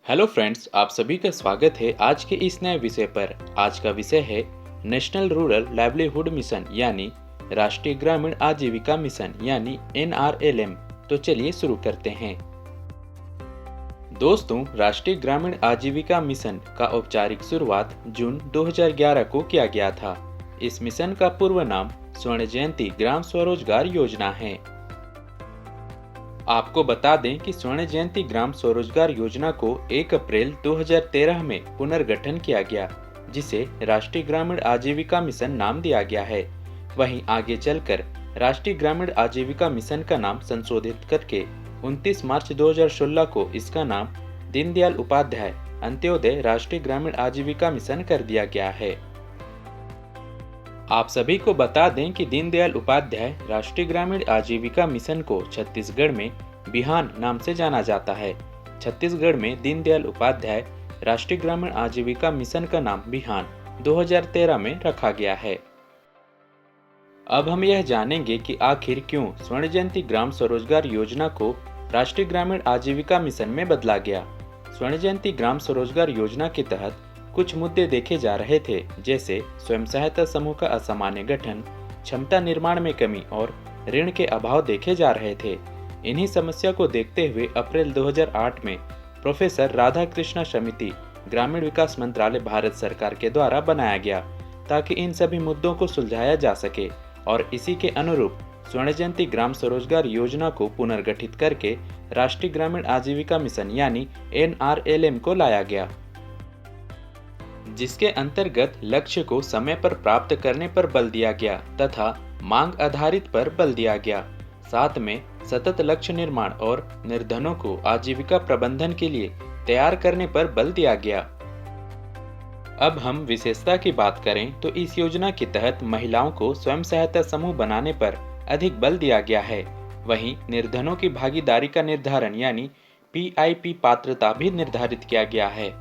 Hello friends, आप सभी का स्वागत है आज के इस नए विषय पर। आज का विषय है नेशनल रूरल लाइवलीहुड मिशन यानी राष्ट्रीय ग्रामीण आजीविका मिशन यानी NRLM। तो चलिए शुरू करते हैं। दोस्तों, राष्ट्रीय ग्रामीण आजीविका मिशन का औपचारिक शुरुआत जून 2011 को किया गया था। इस मिशन का पूर्व नाम स्वर्ण जयंती ग्राम स्वरोजगार योजना है। आपको बता दें कि स्वर्ण जयंती ग्राम स्वरोजगार योजना को 1 अप्रैल 2013 में पुनर्गठन किया गया, जिसे राष्ट्रीय ग्रामीण आजीविका मिशन नाम दिया गया है। वहीं आगे चलकर राष्ट्रीय ग्रामीण आजीविका मिशन का नाम संशोधित करके 29 मार्च 2016 को इसका नाम दीनदयाल उपाध्याय अंत्योदय राष्ट्रीय ग्रामीण आजीविका मिशन कर दिया गया है। आप सभी को बता दें कि दीनदयाल उपाध्याय राष्ट्रीय ग्रामीण आजीविका मिशन को छत्तीसगढ़ में बिहान नाम से जाना जाता है। छत्तीसगढ़ में दीनदयाल उपाध्याय राष्ट्रीय ग्रामीण आजीविका मिशन का नाम बिहान 2013 में रखा गया है। अब हम यह जानेंगे कि आखिर क्यों स्वर्ण जयंती ग्राम स्वरोजगार योजना को राष्ट्रीय ग्रामीण आजीविका मिशन में बदला गया। स्वर्ण जयंती ग्राम स्वरोजगार योजना के तहत कुछ मुद्दे देखे जा रहे थे, जैसे स्वयं सहायता समूह का असामान्य गठन, क्षमता निर्माण में कमी और ऋण के अभाव देखे जा रहे थे। इन्हीं समस्या को देखते हुए अप्रैल 2008 में प्रोफेसर राधाकृष्ण समिति ग्रामीण विकास मंत्रालय भारत सरकार के द्वारा बनाया गया, ताकि इन सभी मुद्दों को सुलझाया जा सके और इसी के अनुरूप स्वर्ण जयंती ग्राम स्वरोजगार योजना को पुनर्गठित करके राष्ट्रीय ग्रामीण आजीविका मिशन यानी NRLM को लाया गया, जिसके अंतर्गत लक्ष्य को समय पर प्राप्त करने पर बल दिया गया तथा मांग आधारित पर बल दिया गया। साथ में सतत लक्ष्य निर्माण और निर्धनों को आजीविका प्रबंधन के लिए तैयार करने पर बल दिया गया। अब हम विशेषता की बात करें तो इस योजना के तहत महिलाओं को स्वयं सहायता समूह बनाने पर अधिक बल दिया गया है। वहीं निर्धनों की भागीदारी का निर्धारण यानी PIP पात्रता भी निर्धारित किया गया है।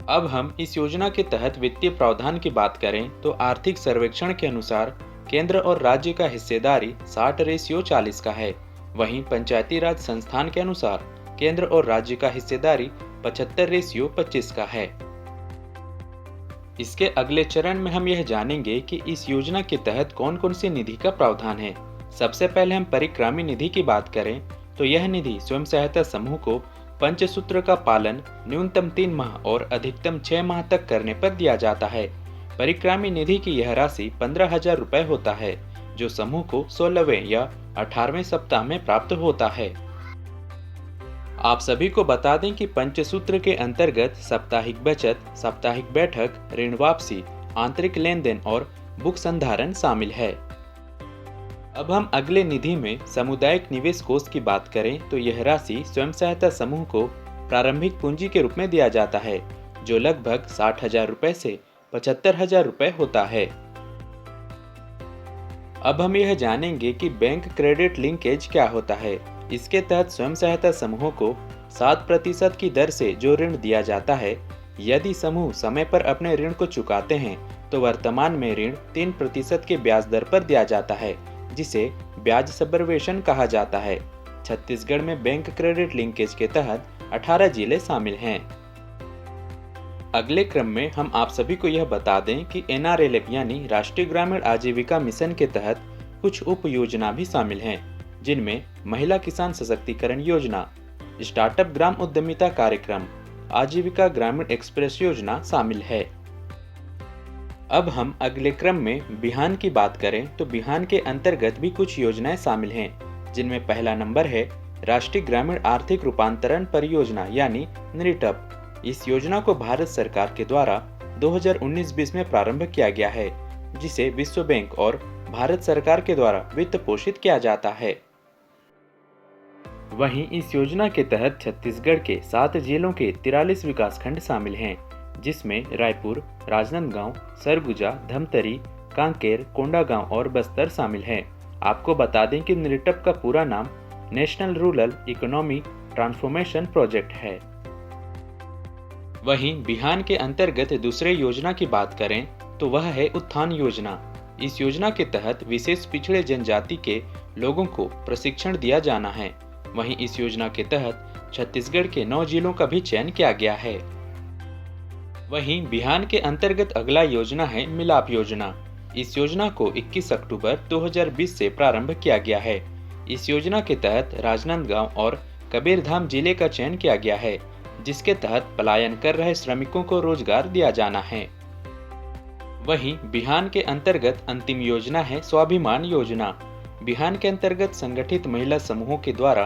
अब हम इस योजना के तहत वित्तीय प्रावधान की बात करें तो आर्थिक सर्वेक्षण के अनुसार केंद्र और राज्य का हिस्सेदारी 60:40 का है। वहीं पंचायती राज संस्थान के अनुसार केंद्र और राज्य का हिस्सेदारी 75:25 का है। इसके अगले चरण में हम यह जानेंगे कि इस योजना के तहत कौन कौन सी निधि का प्रावधान है। सबसे पहले हम परिक्रामी निधि की बात करें तो यह निधि स्वयं सहायता समूह को पंचसूत्र का पालन न्यूनतम 3 माह और अधिकतम 6 माह तक करने पर दिया जाता है। परिक्रामी निधि की यह राशि 15,000 रुपए होता है, जो समूह को 16वें या 18वें सप्ताह में प्राप्त होता है। आप सभी को बता दें कि पंचसूत्र के अंतर्गत साप्ताहिक बचत, साप्ताहिक बैठक, ऋण वापसी, आंतरिक लेन देन और बुक संधारण शामिल है। अब हम अगले निधि में सामुदायिक निवेश कोष की बात करें तो यह राशि स्वयं सहायता समूह को प्रारंभिक पूंजी के रूप में दिया जाता है, जो लगभग 60,000 रुपए से 75,000 रुपए होता है। अब हम यह जानेंगे कि बैंक क्रेडिट लिंकेज क्या होता है। इसके तहत स्वयं सहायता समूहों को 7% की दर से जो ऋण दिया जाता है, यदि समूह समय पर अपने ऋण को चुकाते हैं तो वर्तमान में ऋण 3% के ब्याज दर पर दिया जाता है, जिसे ब्याज सबवेशन कहा जाता है। छत्तीसगढ़ में बैंक क्रेडिट लिंकेज के तहत 18 जिले शामिल हैं। अगले क्रम में हम आप सभी को यह बता दें कि NRLM यानी राष्ट्रीय ग्रामीण आजीविका मिशन के तहत कुछ उप योजना भी शामिल हैं, जिनमें महिला किसान सशक्तिकरण योजना, स्टार्टअप ग्राम उद्यमिता कार्यक्रम, आजीविका ग्रामीण एक्सप्रेस योजना शामिल है। अब हम अगले क्रम में बिहान की बात करें तो बिहान के अंतर्गत भी कुछ योजनाएं शामिल हैं, जिनमें पहला नंबर है राष्ट्रीय ग्रामीण आर्थिक रूपांतरण परियोजना यानी NREATP। इस योजना को भारत सरकार के द्वारा 2019-20 में प्रारंभ किया गया है, जिसे विश्व बैंक और भारत सरकार के द्वारा वित्त पोषित किया जाता है। वहीं इस योजना के तहत छत्तीसगढ़ के 7 जिलों के 43 विकासखंड शामिल हैं, जिसमें रायपुर, राजनांदगांव, सरगुजा, धमतरी, कांकेर, कोंडागांव और बस्तर शामिल हैं। आपको बता दें कि NREATP का पूरा नाम national rural economy transformation project है। वहीं बिहान के अंतर्गत दूसरे योजना की बात करें तो वह है उत्थान योजना। इस योजना के तहत विशेष पिछड़े जनजाति के लोगों को प्रशिक्षण दिया जाना है। वहीं इस योजना के तहत छत्तीसगढ़ के 9 जिलों का भी चयन किया गया है। वहीं बिहान के अंतर्गत अगला योजना है मिलाप योजना। इस योजना को 21 अक्टूबर 2020 से प्रारंभ किया गया है। इस योजना के तहत राजनांदगांव और कबीरधाम जिले का चयन किया गया है, जिसके तहत पलायन कर रहे श्रमिकों को रोजगार दिया जाना है। वहीं बिहान के अंतर्गत अंतिम योजना है स्वाभिमान योजना। बिहान के अंतर्गत संगठित महिला समूहों के द्वारा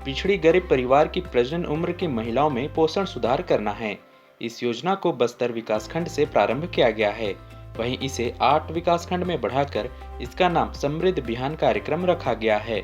पिछड़ी गरीब परिवार की प्रजनन उम्र की महिलाओं में पोषण सुधार करना है। इस योजना को बस्तर विकासखंड से प्रारंभ किया गया है। वहीं इसे 8 विकासखंड में बढ़ाकर इसका नाम समृद्ध बिहान कार्यक्रम रखा गया है।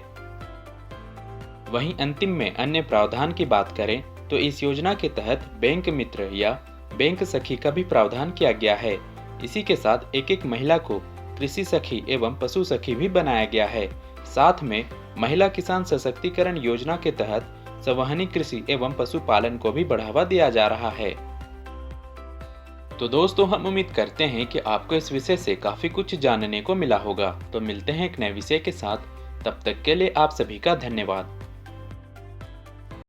वहीं अंतिम में अन्य प्रावधान की बात करें तो इस योजना के तहत बैंक मित्र या बैंक सखी का भी प्रावधान किया गया है। इसी के साथ एक महिला को कृषि सखी एवं पशु सखी भी बनाया गया है। साथ में महिला किसान सशक्तिकरण योजना के तहत संवहनी कृषि एवं पशुपालन को भी बढ़ावा दिया जा रहा है। तो दोस्तों, हम उम्मीद करते हैं कि आपको इस विषय से काफी कुछ जानने को मिला होगा। तो मिलते हैं एक नए विषय के साथ, तब तक के लिए आप सभी का धन्यवाद।